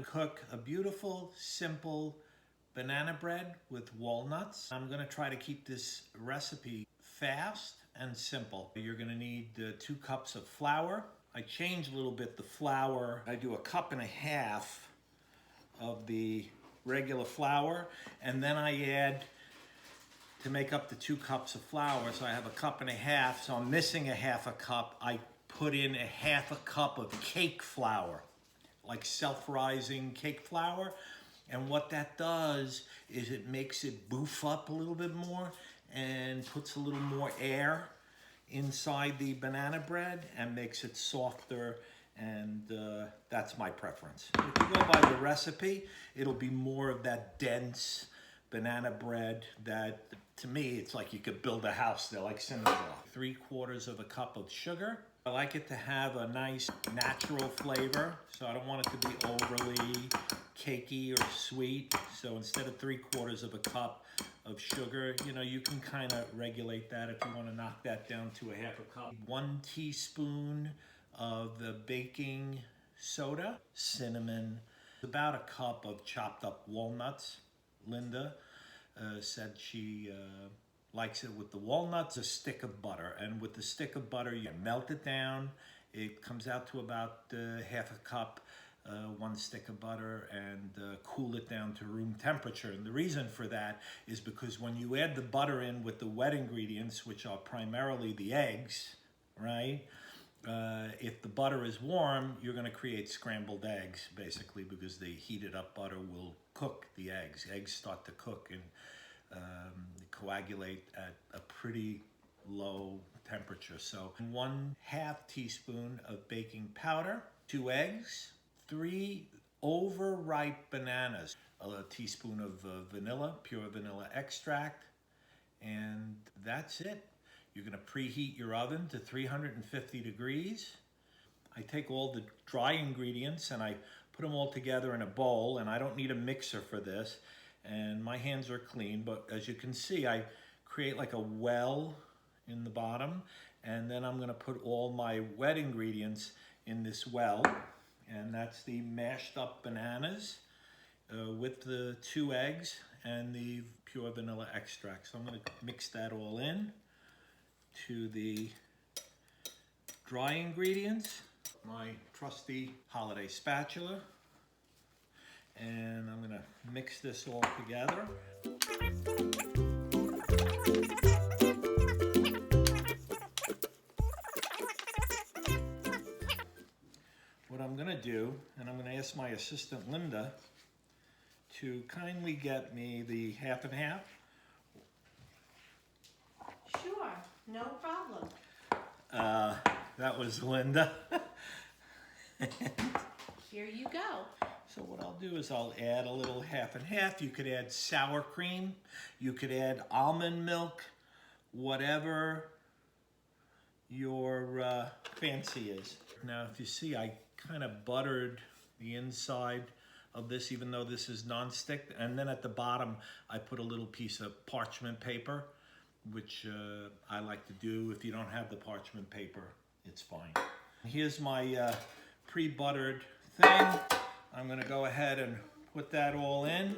cook a beautiful, simple banana bread with walnuts. I'm gonna try to keep this recipe fast and simple. You're gonna need 2 cups of flour. I change a little bit the flour. I do 1.5 cups of the regular flour, and then I add, to make up the 2 cups of flour, so I have 1.5 cups, so I'm missing 1/2 cup. I put in 1/2 cup of cake flour, like self-rising cake flour. And what that does is it makes it boof up a little bit more and puts a little more air inside the banana bread and makes it softer, and that's my preference. If you go by the recipe, it'll be more of that dense banana bread that, to me, it's like you could build a house there, like cinnamon roll. 3/4 cup of sugar. I like it to have a nice natural flavor, so I don't want it to be overly cakey or sweet. So instead of 3/4 cup of sugar, you know, you can kind of regulate that if you want to knock that down to 1/2 cup. 1 teaspoon of the baking soda, cinnamon, about 1 cup of chopped up walnuts. Linda said she likes it with the walnuts, a stick of butter. And with the stick of butter, you melt it down. It comes out to about 1/2 cup, 1 stick of butter, and cool it down to room temperature. And the reason for that is because when you add the butter in with the wet ingredients, which are primarily the eggs, right? If the butter is warm, you're going to create scrambled eggs, basically, because the heated up butter will cook the eggs. Eggs start to cook and coagulate at a pretty low temperature. So 1/2 teaspoon of baking powder, 2 eggs, 3 overripe bananas, a teaspoon of vanilla, pure vanilla extract, and that's it. You're gonna preheat your oven to 350 degrees. I take all the dry ingredients and I put them all together in a bowl, and I don't need a mixer for this, and my hands are clean, but as you can see, I create like a well in the bottom, and then I'm gonna put all my wet ingredients in this well, and that's the mashed up bananas with the 2 eggs and the pure vanilla extract. So I'm gonna mix that all in to the dry ingredients, my trusty holiday spatula, and I'm gonna mix this all together. What I'm gonna do, and I'm gonna ask my assistant Linda to kindly get me the 1/2 and 1/2. Sure, no problem. That was Linda. Here you go. So what I'll do is I'll add a little 1/2 and 1/2. You could add sour cream, you could add almond milk, whatever your fancy is. Now if you see, I kind of buttered the inside of this, even though this is non-stick, and then at the bottom I put a little piece of parchment paper, which I like to do. If you don't have the parchment paper, it's fine. Here's my pre-buttered thing. I'm gonna go ahead and put that all in.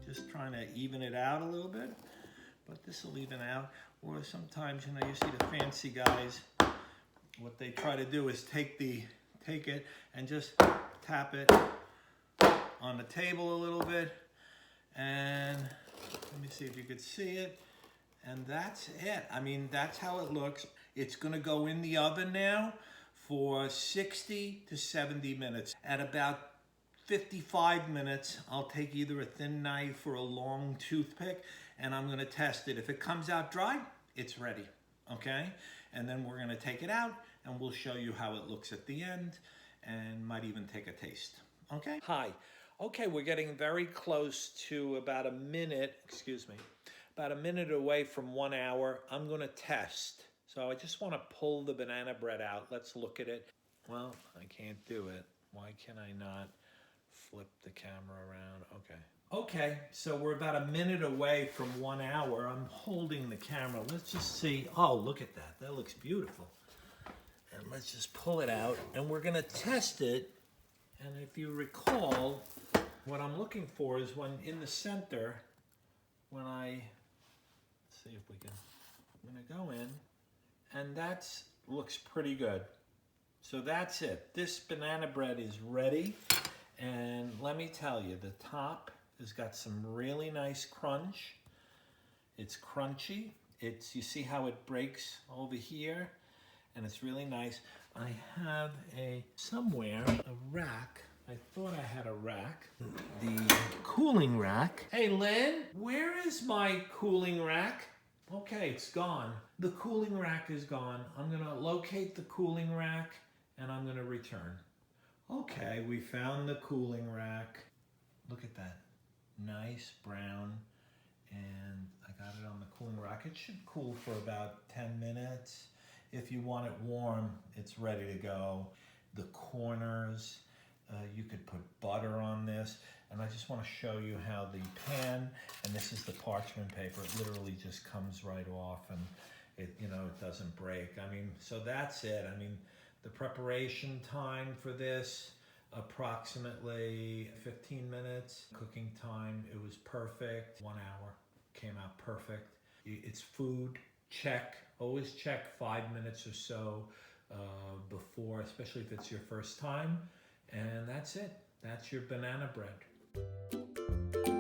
Just trying to even it out a little bit, but this will even out. Or sometimes, you know, you see the fancy guys, what they try to do is take it and just tap it on the table a little bit, and let me see if you could see it, and that's it. I mean, that's how it looks. It's gonna go in the oven now for 60 to 70 minutes. At about 55 minutes, I'll take either a thin knife or a long toothpick, and I'm gonna test it. If it comes out dry, it's ready, okay? And then we're gonna take it out, and we'll show you how it looks at the end, and might even take a taste, okay? Hi. Okay, we're getting very close to about a minute, about a minute away from 1 hour. I'm gonna test. So I just wanna pull the banana bread out. Let's look at it. Well, I can't do it. Why can I not flip the camera around. Okay. Okay, so we're about a minute away from 1 hour. I'm holding the camera. Let's just see. Oh, look at that. That looks beautiful. And let's just pull it out. And we're going to test it. And if you recall, what I'm looking for is when in the center, when let's see if we can, I'm going to go in. And that looks pretty good. So that's it. This banana bread is ready. And let me tell you, the top has got some really nice crunch. It's crunchy. You see how it breaks over here? And it's really nice. I have somewhere a rack. I thought I had a rack. The cooling rack. Hey Lynn, where is my cooling rack? Okay, it's gone. The cooling rack is gone. I'm gonna locate the cooling rack and I'm gonna return. Okay, we found the cooling rack. Look at that. Nice brown. And I got it on the cooling rack. It should cool for about 10 minutes. If you want it warm, it's ready to go. The corners, you could put butter on this. And I just want to show you how the pan, and this is the parchment paper, it literally just comes right off and it doesn't break. I mean, so that's it. I mean, the preparation time for this, approximately 15 minutes. Cooking time, it was perfect. 1 hour, came out perfect. It's food, check. Always check 5 minutes or so before, especially if it's your first time. And that's it. That's your banana bread.